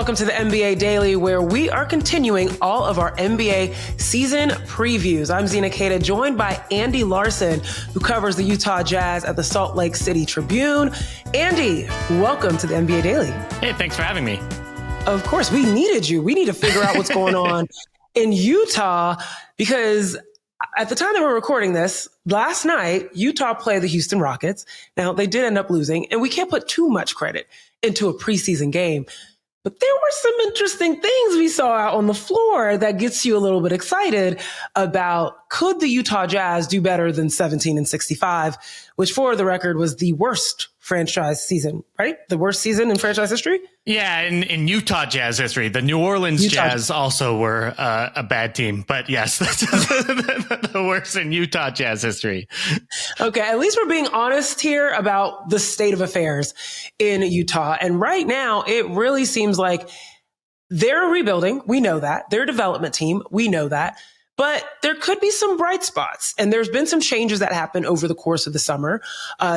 welcome to the NBA Daily, where we are continuing all of our NBA season previews. I'm Zena, Keita, joined by Andy Larsen, who covers the Utah Jazz at the Salt Lake City Tribune. Andy, welcome to the NBA Daily. Hey, thanks for having me. Of course, we needed you. We need to figure out what's going on in Utah, because at the time that we're recording this, last night, Utah played the Houston Rockets. Now, they did end up losing, and we can't put too much credit into a preseason game. But there were some interesting things we saw out on the floor that gets you a little bit excited about, could the Utah Jazz do better than 17-65, which for the record was the worst franchise season, right? The worst season in franchise history? Yeah, in Utah Jazz history. The New Orleans Jazz also were a bad team. But yes, that's the worst in Utah Jazz history. Okay, at least we're being honest here about the state of affairs in Utah. And right now, it really seems like they're rebuilding. We know that. They're a development team. We know that. But there could be some bright spots. And there's been some changes that happened over the course of the summer.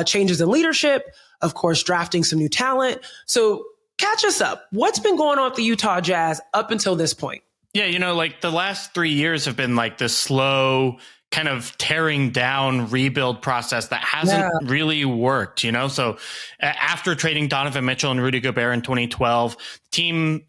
Changes in leadership, of course, drafting some new talent. So catch us up. What's been going on with the Utah Jazz up until this point? Yeah, like the last 3 years have been like this slow kind of tearing down rebuild process that hasn't really worked, So after trading Donovan Mitchell and Rudy Gobert in 2012, the team,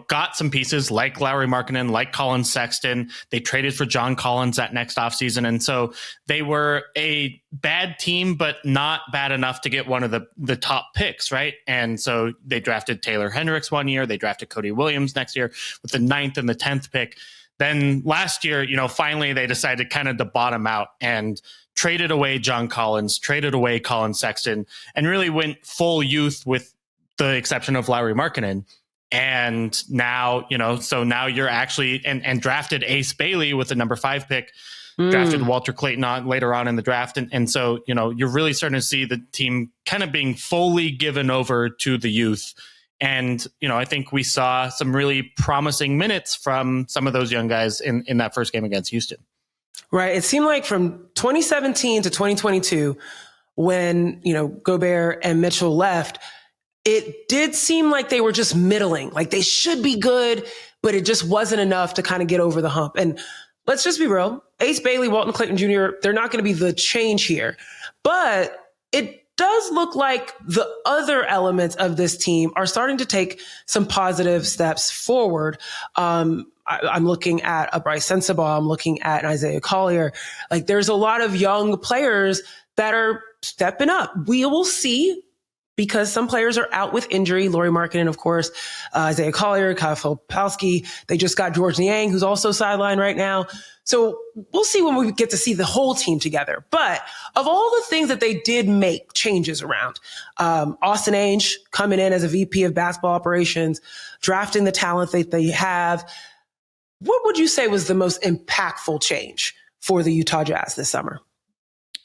got some pieces like Lauri Markkanen, like Collin Sexton. They traded for John Collins that next offseason. And so they were a bad team, but not bad enough to get one of the top picks, right? And so they drafted Taylor Hendricks one year. They drafted Cody Williams next year with the 9th and the 10th pick. Then last year, finally they decided kind of to bottom out and traded away John Collins, traded away Collin Sexton, and really went full youth with the exception of Lauri Markkanen. And now, so now you're actually and drafted Ace Bailey with the number 5 pick, drafted Walter Clayton later on in the draft. And so, you're really starting to see the team kind of being fully given over to the youth. And, I think we saw some really promising minutes from some of those young guys in that first game against Houston. Right. It seemed like from 2017 to 2022, when, Gobert and Mitchell left, it did seem like they were just middling, like they should be good, but it just wasn't enough to kind of get over the hump. And let's just be real. Ace Bailey, Walton Clayton Jr., they're not going to be the change here, but it does look like the other elements of this team are starting to take some positive steps forward. I'm looking at a Bryce Sensabaugh. I'm looking at an Isaiah Collier. Like, there's a lot of young players that are stepping up. We will see, because some players are out with injury. Lauri Markkanen, of course, Isaiah Collier, Kyle Filipowski. They just got George Niang, who's also sidelined right now. So we'll see when we get to see the whole team together. But of all the things that they did make changes around, Austin Ainge coming in as a VP of basketball operations, drafting the talent that they have, what would you say was the most impactful change for the Utah Jazz this summer?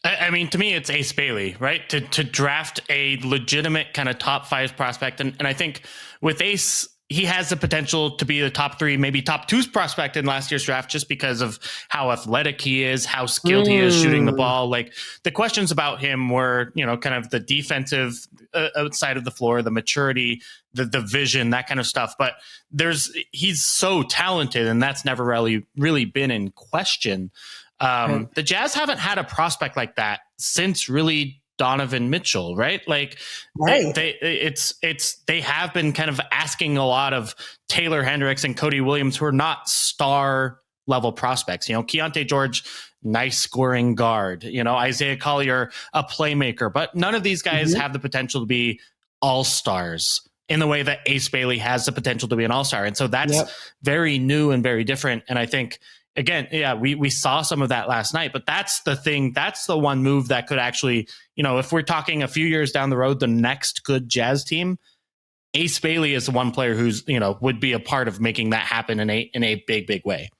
I mean, to me, it's Ace Bailey, right? To draft a legitimate kind of top 5 prospect. And I think with Ace, he has the potential to be the top 3, maybe top 2 prospect in last year's draft, just because of how athletic he is, how skilled he is shooting the ball. Like, the questions about him were, kind of the defensive side of the floor, the maturity, the vision, that kind of stuff. But he's so talented, and that's never really been in question. The Jazz haven't had a prospect like that since really Donovan Mitchell, right? Like, right. They have been kind of asking a lot of Taylor Hendricks and Cody Williams, who are not star level prospects. Keyonte George, nice scoring guard. Isaiah Collier, a playmaker. But none of these guys have the potential to be all stars in the way that Ace Bailey has the potential to be an all-star. And so that's very new and very different. And I think, again, we saw some of that last night, but that's the thing. That's the one move that could actually, if we're talking a few years down the road, the next good Jazz team, Ace Bailey is the one player who's, would be a part of making that happen in a big, big way.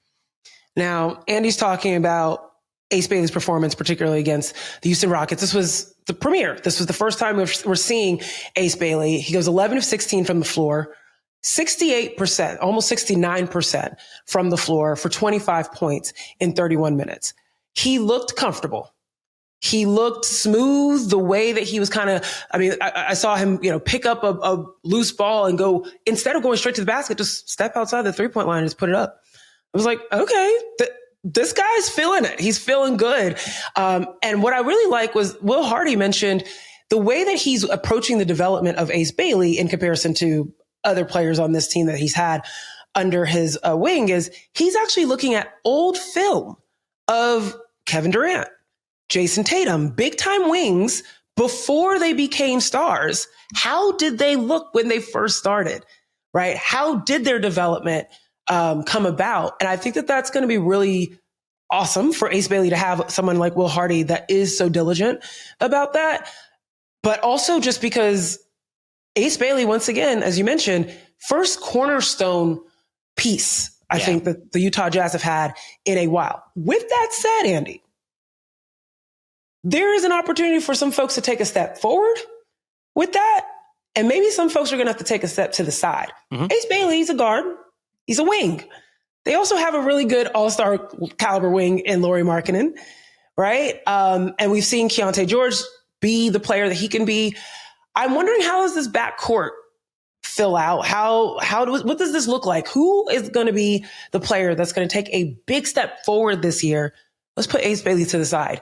Now, Andy's talking about Ace Bailey's performance, particularly against the Houston Rockets. This was the premiere. This was the first time we're seeing Ace Bailey. He goes 11 of 16 from the floor, 68%, almost 69% from the floor for 25 points in 31 minutes. He looked comfortable. He looked smooth the way that he was kind of, I saw him, pick up a loose ball and go, instead of going straight to the basket, just step outside the 3-point line and just put it up. I was like, okay, this guy's feeling it. He's feeling good. And what I really like was Will Hardy mentioned the way that he's approaching the development of Ace Bailey in comparison to other players on this team that he's had under his wing is he's actually looking at old film of Kevin Durant, Jason Tatum, big time wings before they became stars. How did they look when they first started, right? How did their development come about? And I think that that's going to be really awesome for Ace Bailey to have someone like Will Hardy that is so diligent about that. But also just because Ace Bailey, once again, as you mentioned, first cornerstone piece, I think that the Utah Jazz have had in a while. With that said, Andy, there is an opportunity for some folks to take a step forward with that. And maybe some folks are going to have to take a step to the side. Mm-hmm. Ace Bailey, he's a guard. He's a wing. They also have a really good all-star caliber wing in Lauri Markkanen, right? And we've seen Keyonte George be the player that he can be. I'm wondering, how does this backcourt fill out? What does this look like? Who is going to be the player that's going to take a big step forward this year? Let's put Ace Bailey to the side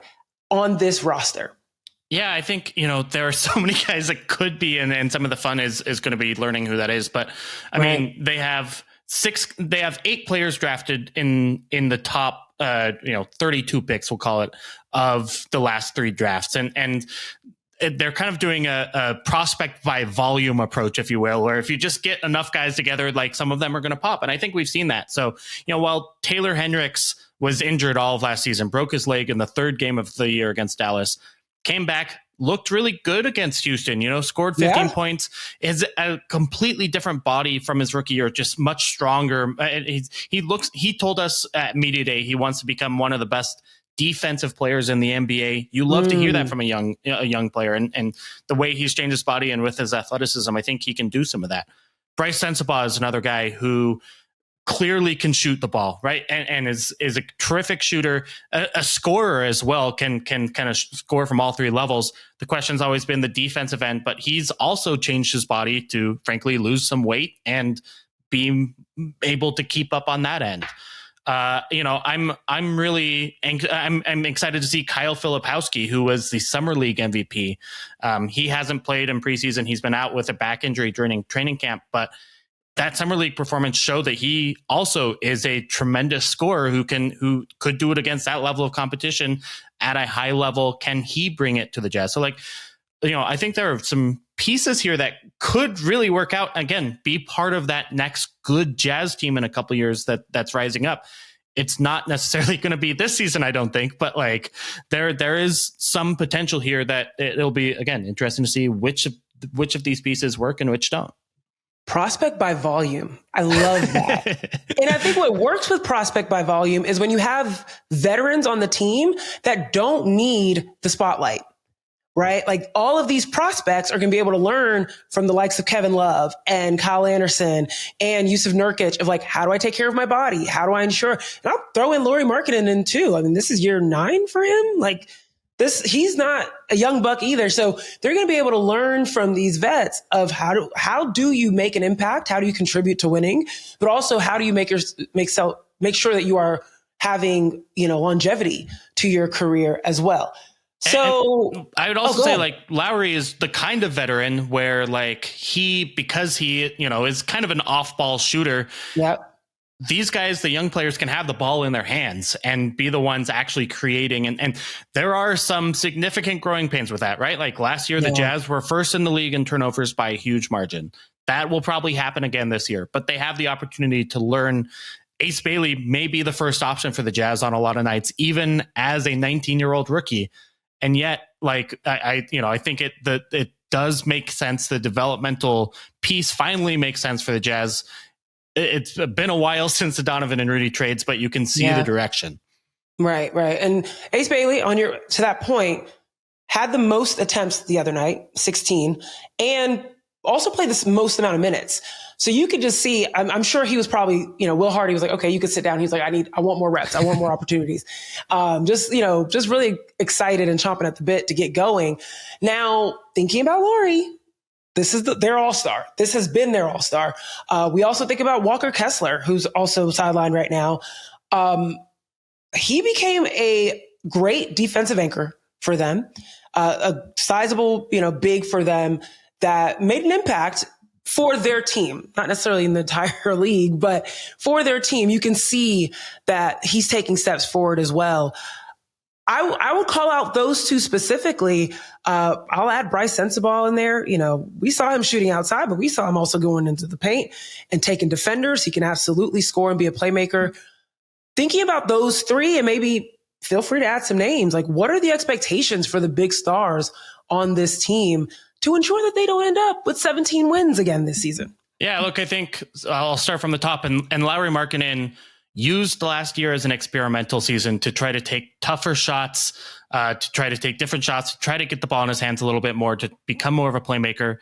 on this roster. Yeah, I think, there are so many guys that could be, and some of the fun is going to be learning who that is. But I mean, they have 8 players drafted in the top, 32 picks, we'll call it, of the last 3 drafts. And they're kind of doing a prospect by volume approach, if you will, where if you just get enough guys together, like some of them are going to pop. And I think we've seen that. So, while Taylor Hendricks was injured all of last season, broke his leg in the 3rd game of the year against Dallas, came back, looked really good against Houston, scored 15 points, is a completely different body from his rookie year, just much stronger. He told us at Media Day, he wants to become one of the best defensive players in the NBA. You love to hear that from a young player, and the way he's changed his body and with his athleticism, I think he can do some of that. Bryce Sensabaugh is another guy who clearly can shoot the ball, right? And is a terrific shooter, a scorer as well, can kind of score from all 3 levels. The question's always been the defensive end, but he's also changed his body to frankly lose some weight and be able to keep up on that end. I'm excited to see Kyle Filipowski, who was the Summer League MVP. He hasn't played in preseason. He's been out with a back injury during training camp, but that Summer League performance showed that he also is a tremendous scorer who could do it against that level of competition at a high level. Can he bring it to the Jazz? So I think there are some pieces here that could really work out. Again, be part of that next good Jazz team in a couple of years that's rising up. It's not necessarily going to be this season, I don't think, but there is some potential here that it'll be, again, interesting to see which of these pieces work and which don't. Prospect by volume. I love that. And I think what works with prospect by volume is when you have veterans on the team that don't need the spotlight, right? Like all of these prospects are going to be able to learn from the likes of Kevin Love and Kyle Anderson and Yusuf Nurkic of how do I take care of my body? How do I ensure? And I'll throw in Lauri Markkanen in too. I mean, this is year 9 for him. He's not a young buck either. So they're going to be able to learn from these vets of how do you make an impact? How do you contribute to winning? But also how do you make sure that you are having, longevity to your career as well. So and I would also say Lauri is the kind of veteran where because he, is kind of an off ball shooter. Yeah. These guys, the young players, can have the ball in their hands and be the ones actually creating. And there are some significant growing pains with that, right? Like last year, the Jazz were first in the league in turnovers by a huge margin. That will probably happen again this year, but they have the opportunity to learn. Ace Bailey may be the first option for the Jazz on a lot of nights, even as a 19-year-old rookie. And yet, I think it does make sense. The developmental piece finally makes sense for the Jazz. It's been a while since the Donovan and Rudy trades, but you can see the direction. Right. And Ace Bailey, to that point, had the most attempts the other night, 16, and also played the most amount of minutes. So you could just see, I'm sure he was probably, Will Hardy was like, okay, you could sit down. He's like, I want more reps. I want more opportunities. Just really excited and chomping at the bit to get going. Now, thinking about Lauri, this is their all-star. This has been their all-star. We also think about Walker Kessler, who's also sidelined right now. He became a great defensive anchor for them, a sizable, big for them that made an impact for their team, not necessarily in the entire league, but for their team. You can see that he's taking steps forward as well. I would call out those two specifically. I'll add Bryce Sensabaugh in there. We saw him shooting outside, but we saw him also going into the paint and taking defenders. He can absolutely score and be a playmaker. Thinking about those three, and maybe feel free to add some names. Like, what are the expectations for the big stars on this team to ensure that they don't end up with 17 wins again this season? Yeah, look, I think I'll start from the top. And Lauri Markkanen used the last year as an experimental season to try to take tougher shots, to try to take different shots, to try to get the ball in his hands a little bit more, to become more of a playmaker.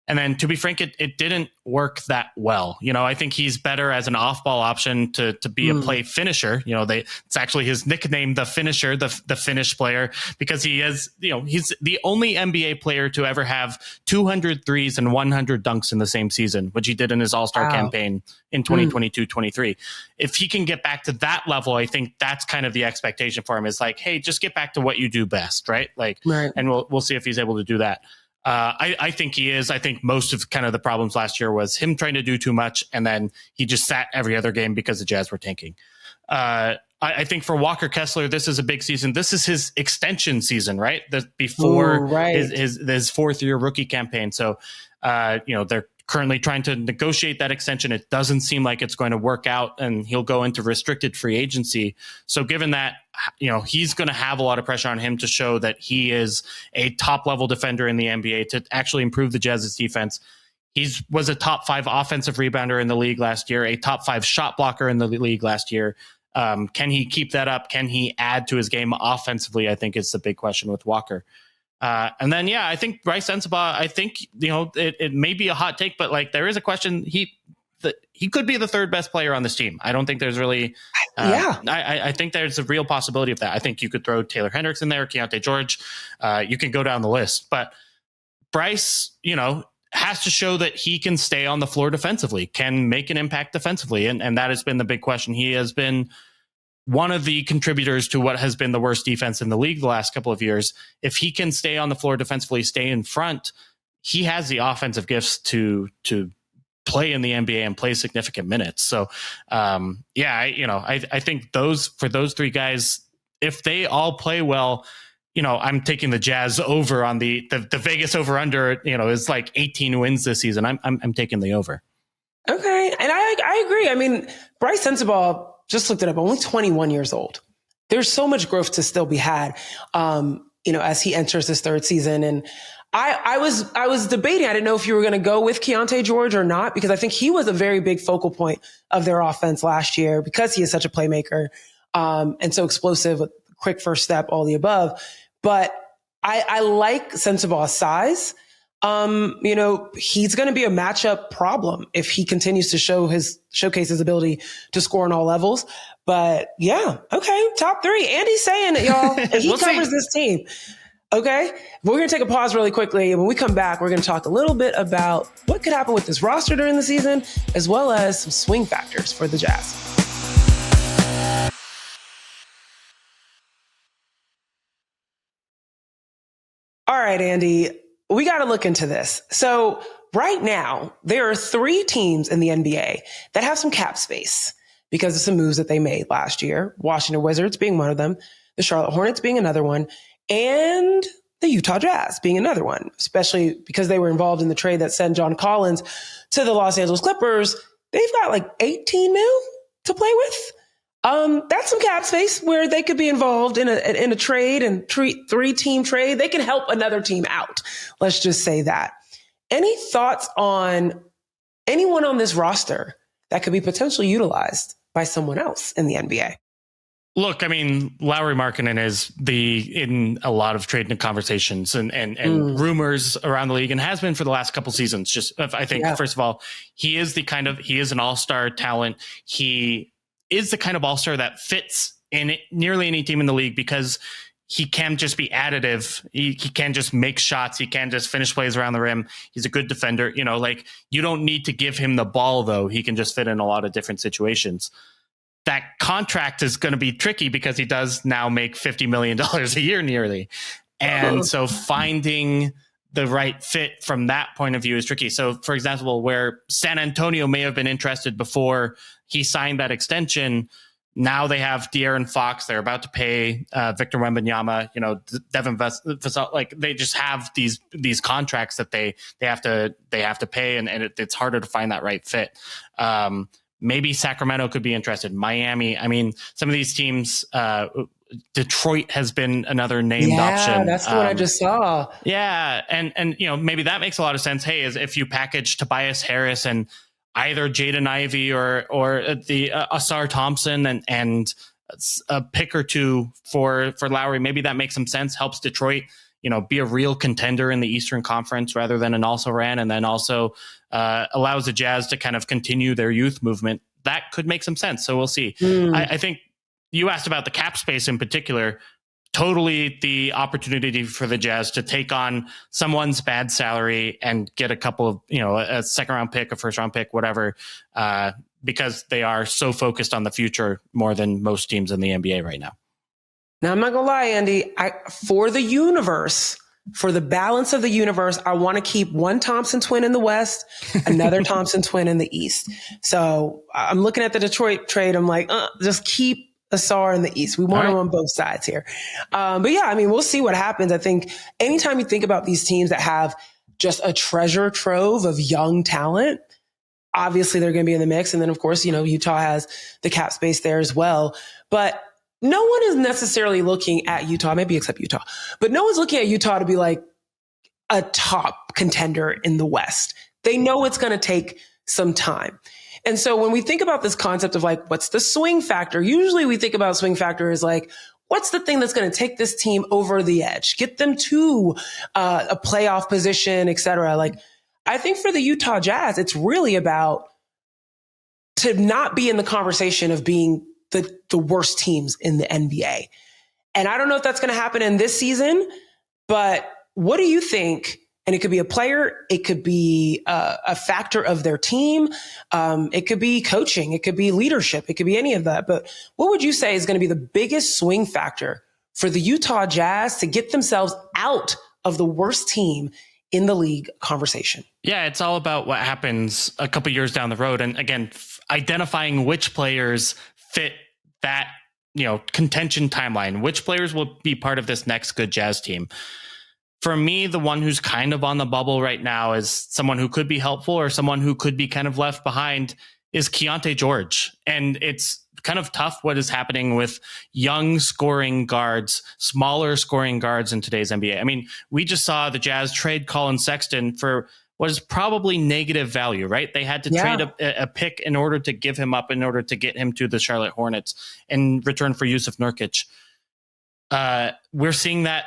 And then, to be frank, it didn't work that well. I think he's better as an off-ball option to be a play finisher. It's actually his nickname, the finisher, the finish player, because he is, he's the only NBA player to ever have 200 threes and 100 dunks in the same season, which he did in his All-Star campaign in 2022-23. If he can get back to that level, I think that's kind of the expectation for him, is like, hey, just get back to what you do best, right? And we'll see if he's able to do that. I think he is. I think most of kind of the problems last year was him trying to do too much, and then he just sat every other game because the Jazz were tanking. I think for Walker Kessler, this is a big season. This is his extension season, right? Before his fourth-year rookie campaign. So, they're currently trying to negotiate that extension. It doesn't seem like it's going to work out, and he'll go into restricted free agency. So given that, he's going to have a lot of pressure on him to show that he is a top level defender in the NBA, to actually improve the Jazz's defense. He was a top 5 offensive rebounder in the league last year, a top 5 shot blocker in the league last year. Can he keep that up? Can he add to his game offensively? I think is the big question with Walker. And then, I think Bryce Sensabaugh, I think, it may be a hot take, but there is a question. He could be the third best player on this team. I don't think there's really, I think there's a real possibility of that. I think you could throw Taylor Hendricks in there, Keyonte George. You can go down the list, but Bryce, has to show that he can stay on the floor defensively, can make an impact defensively. And that has been the big question. He has been one of the contributors to what has been the worst defense in the league the last couple of years. If he can stay on the floor defensively, stay in front, he has the offensive gifts to play in the NBA and play significant minutes. So, I think for those three guys, if they all play well, I'm taking the Jazz over on the Vegas over under, is like 18 wins this season. I'm taking the over. Okay. And I agree. I mean, Bryce Sensabaugh, just looked it up, only 21 years old. There's so much growth to still be had, as he enters his third season. And I was debating. I didn't know if you were going to go with Keyonte George or not, because I think he was a very big focal point of their offense last year because he is such a playmaker, and so explosive, with quick first step, all the above. But I like Sensabaugh's size. He's going to be a matchup problem if he continues to showcase his ability to score on all levels. But okay, top 3. Andy's saying it, y'all. And he covers this team. Okay, we're going to take a pause really quickly. And when we come back, we're going to talk a little bit about what could happen with this roster during the season, as well as some swing factors for the Jazz. All right, Andy, we got to look into this. So right now, there are 3 teams in the NBA that have some cap space because of some moves that they made last year. Washington Wizards being one of them, the Charlotte Hornets being another one, and the Utah Jazz being another one, especially because they were involved in the trade that sent John Collins to the Los Angeles Clippers. They've got like 18 mil to play with. That's some cap space where they could be involved in a trade, and 3-team trade. They can help another team out. Let's just say that. Any thoughts on anyone on this roster that could be potentially utilized by someone else in the NBA? Look, I mean, Lauri Markkanen is in a lot of trade conversations and rumors around the league, and has been for the last couple seasons. Just, I think, first of all, he is an all-star talent. He is the kind of all-star that fits in nearly any team in the league, because he can just be additive. He can just make shots. He can just finish plays around the rim. He's a good defender. Like, you don't need to give him the ball, though. He can just fit in a lot of different situations. That contract is going to be tricky because he does now make $50 million a year nearly. And so finding the right fit from that point of view is tricky. So, for example, where San Antonio may have been interested before he signed that extension, now they have De'Aaron Fox. They're about to pay Victor Wembanyama, Devin Vassell. Like, they just have these contracts that they have to pay, and it's harder to find that right fit. Maybe Sacramento could be interested. Miami. I mean, some of these teams, Detroit has been another named option. Yeah, that's the one I just saw. Yeah. And maybe that makes a lot of sense. Hey, if you package Tobias Harris and either Jaden Ivey or the Asar Thompson and a pick or two for Lauri, maybe that makes some sense. Helps Detroit, be a real contender in the Eastern Conference rather than an also-ran, and then also allows the Jazz to kind of continue their youth movement. That could make some sense. So we'll see. I think you asked about the cap space in particular. Totally the opportunity for the Jazz to take on someone's bad salary and get a couple of, a second round pick, a first round pick, whatever, because they are so focused on the future more than most teams in the NBA right now. Now, I'm not going to lie, Andy, for the balance of the universe, I want to keep one Thompson twin in the West, another Thompson twin in the East. So I'm looking at the Detroit trade. I'm like, just keep Asar in the East. We want him on both sides here. But yeah, I mean, we'll see what happens. I think anytime you think about these teams that have just a treasure trove of young talent, obviously they're going to be in the mix. And then, of course, Utah has the cap space there as well. But no one is necessarily looking at Utah, maybe except Utah, but no one's looking at Utah to be like a top contender in the West. They know it's going to take some time. And so when we think about this concept of like, what's the swing factor? Usually we think about swing factor as like, what's the thing that's going to take this team over the edge, get them to a playoff position, et cetera. Like, I think for the Utah Jazz, it's really about to not be in the conversation of being the worst teams in the NBA. And I don't know if that's going to happen in this season, but what do you think? And it could be a player, it could be a factor of their team, it could be coaching, it could be leadership, it could be any of that. But what would you say is going to be the biggest swing factor for the Utah Jazz to get themselves out of the worst team in the league conversation? Yeah, it's all about what happens a couple years down the road. And again, identifying which players fit that, contention timeline, which players will be part of this next good Jazz team. For me, the one who's kind of on the bubble right now is someone who could be helpful or someone who could be kind of left behind is Keyonte George. And it's kind of tough what is happening with young scoring guards, smaller scoring guards in today's NBA. I mean, we just saw the Jazz trade Collin Sexton for what is probably negative value, right? They had to trade a pick in order to give him up, in order to get him to the Charlotte Hornets in return for Yusuf Nurkic. We're seeing that,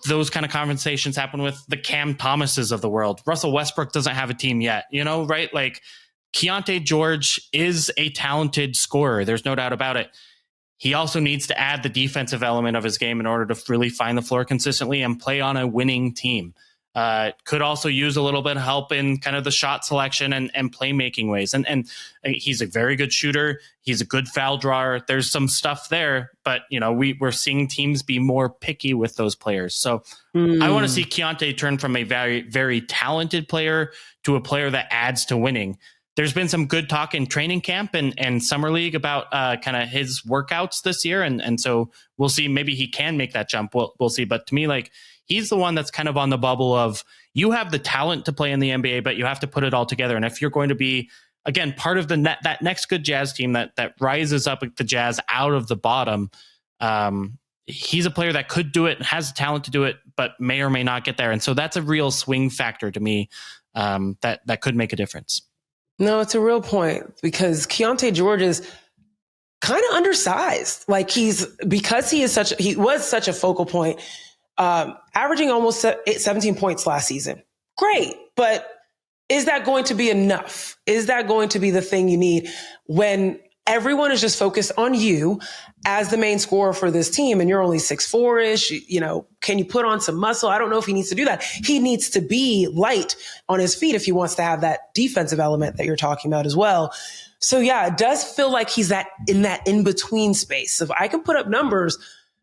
those kind of conversations happen with the Cam Thomases of the world. Russell Westbrook doesn't have a team yet, right? Like, Keyonte George is a talented scorer. There's no doubt about it. He also needs to add the defensive element of his game in order to really find the floor consistently and play on a winning team. Could also use a little bit of help in kind of the shot selection and playmaking ways. And he's a very good shooter. He's a good foul drawer. There's some stuff there, but we're seeing teams be more picky with those players. So I want to see Keyonte turn from a very, very talented player to a player that adds to winning. There's been some good talk in training camp and summer league about kind of his workouts this year. And so we'll see, maybe he can make that jump. We'll see. But to me, like, he's the one that's kind of on the bubble of, you have the talent to play in the NBA, but you have to put it all together. And if you're going to be, again, part of that next good Jazz team that rises up the Jazz out of the bottom, he's a player that could do it, has the talent to do it, but may or may not get there. And so that's a real swing factor to me, that could make a difference. No, it's a real point, because Keyonte George is kind of undersized. Like he was such a focal point, averaging almost 17 points last season. Great. But is that going to be enough? Is that going to be the thing you need when everyone is just focused on you as the main scorer for this team and you're only 6'4"-ish? You know, can you put on some muscle? I don't know if he needs to do that. He needs to be light on his feet if he wants to have that defensive element that you're talking about as well. So yeah, it does feel like he's in that in-between space. So if I can put up numbers,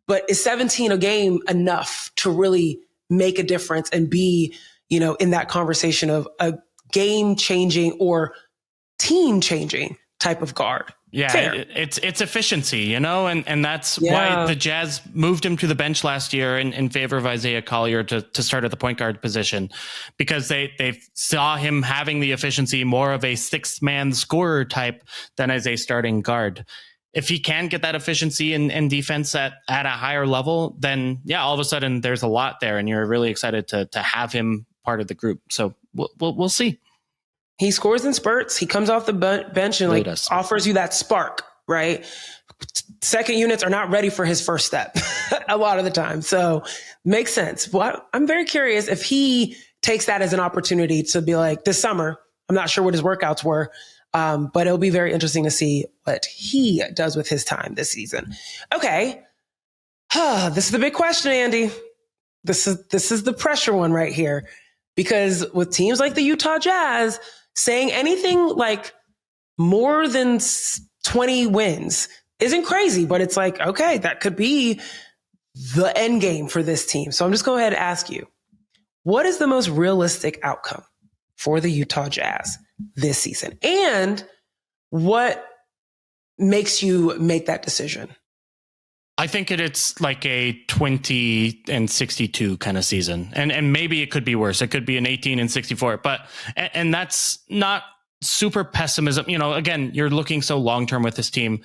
but is 17 a game enough to really make a difference and be, you know, in that conversation of a game-changing or team-changing type of guard? Yeah, it's efficiency, you know, and that's why the Jazz moved him to the bench last year in favor of Isaiah Collier to start at the point guard position, because they saw him having the efficiency more of a six-man scorer type than as a starting guard. If he can get that efficiency and defense at a higher level, then yeah, all of a sudden there's a lot there, and you're really excited to have him part of the group. So we'll see. He scores in spurts. He comes off the bench and offers you that spark, right? Second units are not ready for his first step a lot of the time. So makes sense. But I'm very curious if he takes that as an opportunity to be like, this summer, I'm not sure what his workouts were, but it'll be very interesting to see what he does with his time this season. Okay. This is the big question, Andy. This is the pressure one right here, because with teams like the Utah Jazz, saying anything like more than 20 wins isn't crazy, but it's like, okay, that could be the end game for this team. So I'm just going ahead and ask you, what is the most realistic outcome for the Utah Jazz this season? And what makes you make that decision? I think it's like a 20-62 kind of season. And maybe it could be worse. It could be an 18-64, and that's not super pessimism. You know, again, you're looking so long-term with this team.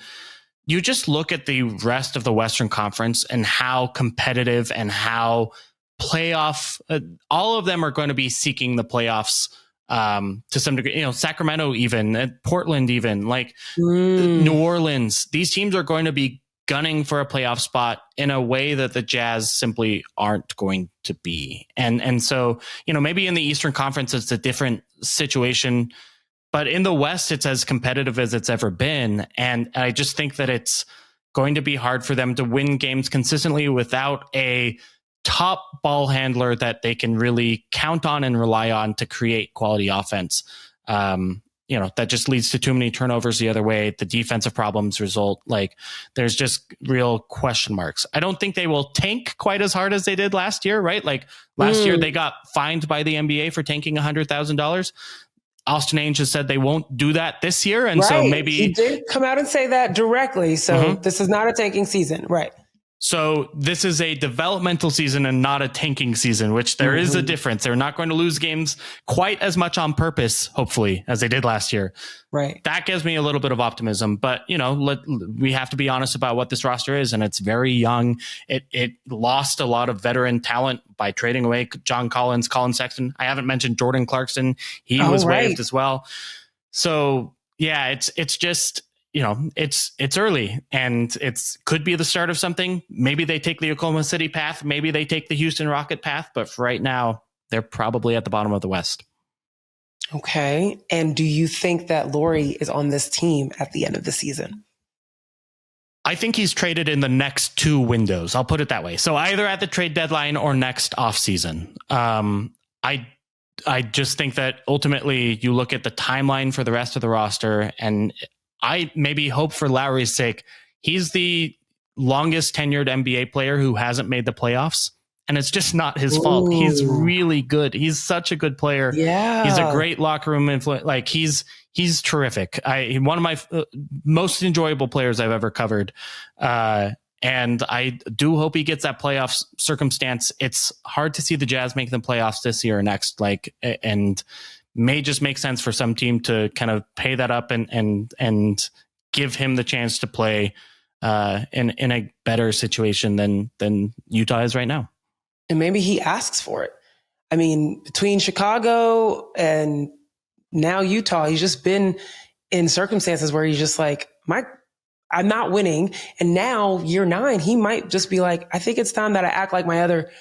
You just look at the rest of the Western Conference and how competitive and how playoff, all of them are going to be seeking the playoffs to some degree. You know, Sacramento even, Portland even, like New Orleans. These teams are going to be gunning for a playoff spot in a way that the Jazz simply aren't going to be. And so, you know, maybe in the Eastern Conference, it's a different situation, but in the West, it's as competitive as it's ever been. And I just think that it's going to be hard for them to win games consistently without a top ball handler that they can really count on and rely on to create quality offense. You know, that just leads to too many turnovers the other way. The defensive problems result. Like, there's just real question marks. I don't think they will tank quite as hard as they did last year, right? Like last year, they got fined by the NBA for tanking $100,000. Austin Ainge has said they won't do that this year. And so maybe he did come out and say that directly. So this is not a tanking season. Right. So this is a developmental season and not a tanking season, which there is a difference. They're not going to lose games quite as much on purpose, hopefully, as they did last year. Right. That gives me a little bit of optimism, but you know, we have to be honest about what this roster is, and it's very young. It lost a lot of veteran talent by trading away John Collins, Collin Sexton. I haven't mentioned Jordan Clarkson. He was waived as well. So yeah, it's just, you know, it's early, and could be the start of something. Maybe they take the Oklahoma City path. Maybe they take the Houston Rocket path. But for right now, they're probably at the bottom of the West. Okay. And do you think that Lauri is on this team at the end of the season? I think he's traded in the next two windows. I'll put it that way. So either at the trade deadline or next offseason. I just think that ultimately you look at the timeline for the rest of the roster, and I maybe hope for Lauri's sake, he's the longest tenured NBA player who hasn't made the playoffs. And it's just not his fault. He's really good. He's such a good player. Yeah. He's a great locker room influence. Like he's terrific. One of my most enjoyable players I've ever covered. And I do hope he gets that playoff circumstance. It's hard to see the Jazz make the playoffs this year or next. And may just make sense for some team to kind of pay that up and give him the chance to play in a better situation than Utah is right now. And maybe he asks for it. I mean, between Chicago and now Utah, he's just been in circumstances where he's just like, I'm not winning. And now year 9, he might just be like, I think it's time that I act like my other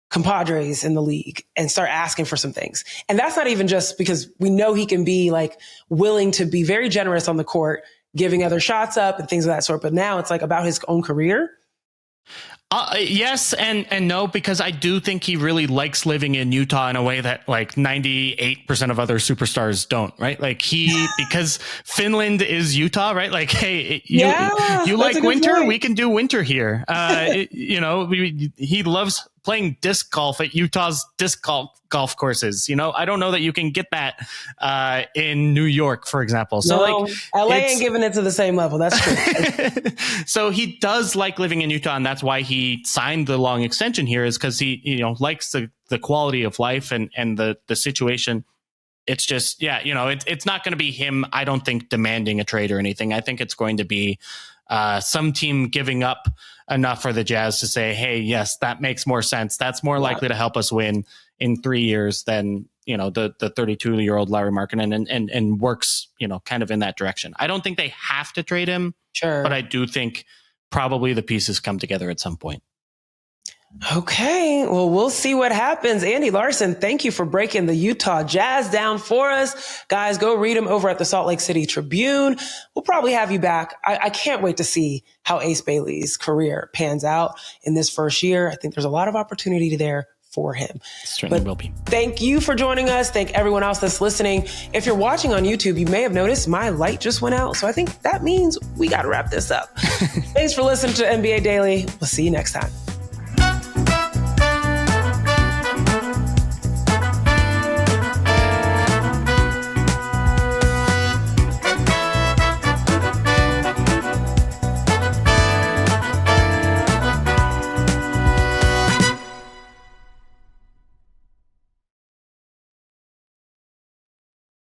compadres in the league and start asking for some things. And that's not even just because we know he can be like willing to be very generous on the court, giving other shots up and things of that sort. But now it's like about his own career. Yes and no, because I do think he really likes living in Utah in a way that like 98% of other superstars don't, right? Like because Finland is Utah, right? Like, hey, you like winter? Point. We can do winter here. He loves playing disc golf at Utah's disc golf courses. I don't know that you can get that in New York, for example. So LA ain't giving it to the same level. That's true. So he does like living in Utah, and that's why he signed the long extension here, is because he likes the quality of life and the situation. It's just, it's not going to be him, I don't think, demanding a trade or anything. I think it's going to be some team giving up enough for the Jazz to say, hey, yes, that makes more sense. That's more likely to help us win in 3 years than, the 32-year-old Lauri Markkanen and works, kind of in that direction. I don't think they have to trade him, sure, but I do think probably the pieces come together at some point. Okay, well, we'll see what happens. Andy Larsen, thank you for breaking the Utah Jazz down for us. Guys, go read him over at the Salt Lake City Tribune. We'll probably have you back. I can't wait to see how Ace Bailey's career pans out in this first year. I think there's a lot of opportunity there for him. Certainly will be. Thank you for joining us. Thank everyone else that's listening. If you're watching on YouTube, you may have noticed my light just went out. So I think that means we got to wrap this up. Thanks for listening to NBA Daily. We'll see you next time.